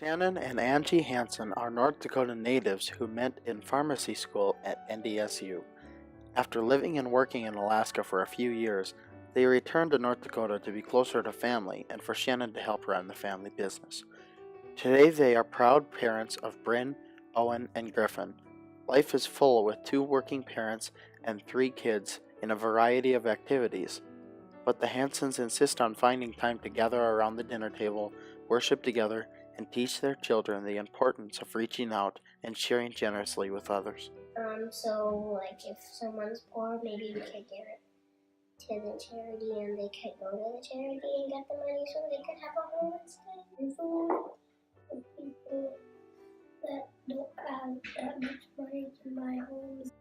Shannon and Angie Hanson are North Dakota natives who met in pharmacy school at NDSU. After living and working in Alaska for a few years, they returned to North Dakota to be closer to family and for Shannon to help run the family business. Today they are proud parents of Bryn, Owen, and Griffin. Life is full with 2 working parents and 3 kids in a variety of activities. But the Hansons insist on finding time to gather around the dinner table, worship together, and teach their children the importance of reaching out and sharing generously with others. If someone's poor, maybe we could give it to the charity and they could go to the charity and get the money so they could have a home instead. And food for people that don't have that much money to buy homes.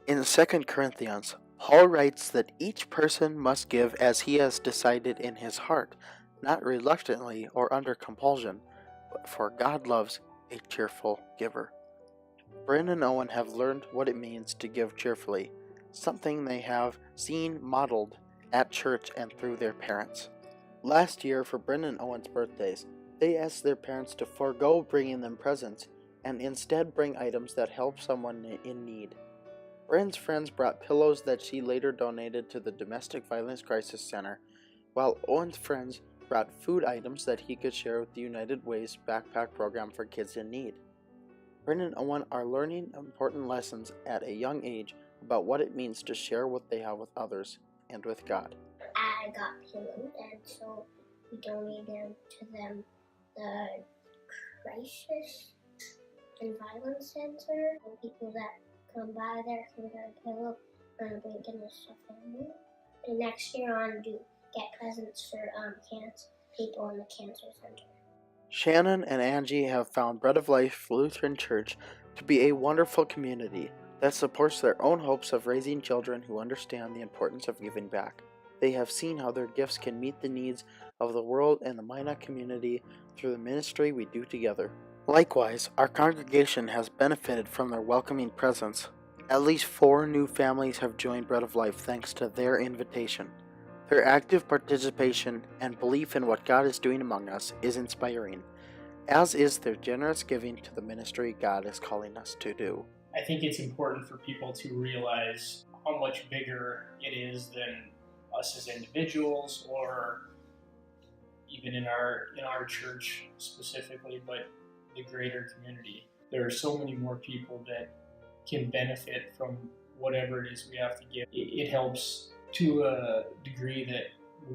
In 2 Corinthians, Paul writes that each person must give as he has decided in his heart, not reluctantly or under compulsion, but for God loves a cheerful giver. Bryn and Owen have learned what it means to give cheerfully, something they have seen modeled at church and through their parents. Last year, for Bryn and Owen's birthdays, they asked their parents to forego bringing them presents and instead bring items that help someone in need. Bryn's friends brought pillows that she later donated to the Domestic Violence Crisis Center, while Owen's friends brought food items that he could share with the United Way's backpack program for kids in need. Bryn and Owen are learning important lessons at a young age about what it means to share what they have with others and with God. I got pillows, and so we donated them the Crisis and Violence Center. And people that come by there can get a pillow and a blanket and a stuffed animal. And next year on, get presents for cancer people in the cancer center. Shannon and Angie have found Bread of Life Lutheran Church to be a wonderful community that supports their own hopes of raising children who understand the importance of giving back. They have seen how their gifts can meet the needs of the world and the Minot community through the ministry we do together. Likewise, our congregation has benefited from their welcoming presence. At least 4 new families have joined Bread of Life thanks to their invitation. Their active participation and belief in what God is doing among us is inspiring, as is their generous giving to the ministry God is calling us to do. I think it's important for people to realize how much bigger it is than us as individuals or even in our church specifically, but the greater community. There are so many more people that can benefit from whatever it is we have to give. It helps to a degree that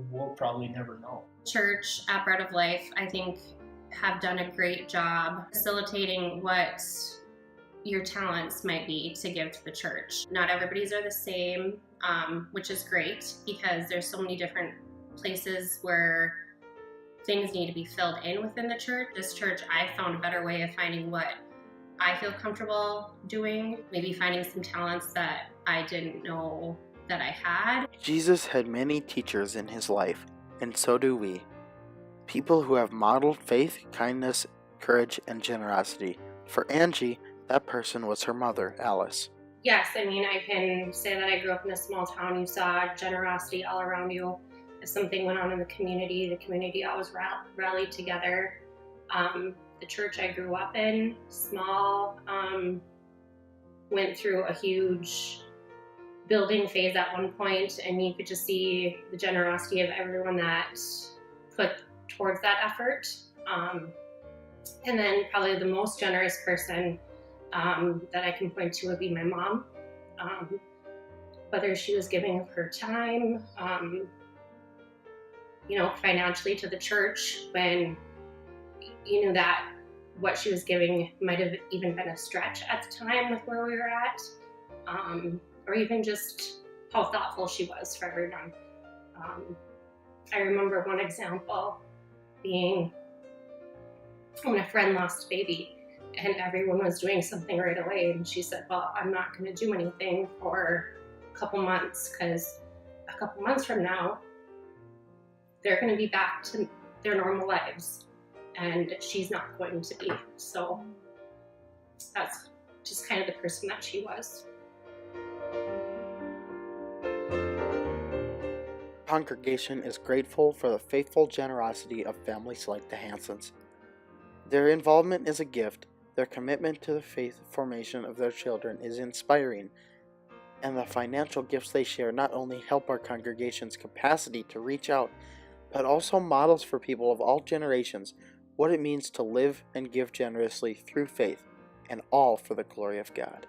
we'll probably never know. Church at Bread of Life, I think, have done a great job facilitating what your talents might be to give to the church. Not everybody's are the same, which is great because there's so many different places where things need to be filled in within the church. This church, I found a better way of finding what I feel comfortable doing, maybe finding some talents that I didn't know that I had. Jesus had many teachers in his life, and so do we. People who have modeled faith, kindness, courage, and generosity. For Angie, that person was her mother, Alice. Yes, I can say that I grew up in a small town. You saw generosity all around you. If something went on in the community always rallied together. The church I grew up in, small, went through a huge building phase at one point, and you could just see the generosity of everyone that put towards that effort. And then probably the most generous person that I can point to would be my mom. Whether she was giving of her time, financially to the church when you knew that what she was giving might have even been a stretch at the time with where we were at. Or even just how thoughtful she was for everyone. I remember one example being when a friend lost a baby and everyone was doing something right away, and she said, well, I'm not going to do anything for a couple months because a couple months from now they're going to be back to their normal lives and she's not going to be. So that's just kind of the person that she was. Congregation is grateful for the faithful generosity of families like the Hansons. Their involvement is a gift, their commitment to the faith formation of their children is inspiring, and the financial gifts they share not only help our congregation's capacity to reach out, but also models for people of all generations what it means to live and give generously through faith, and all for the glory of God.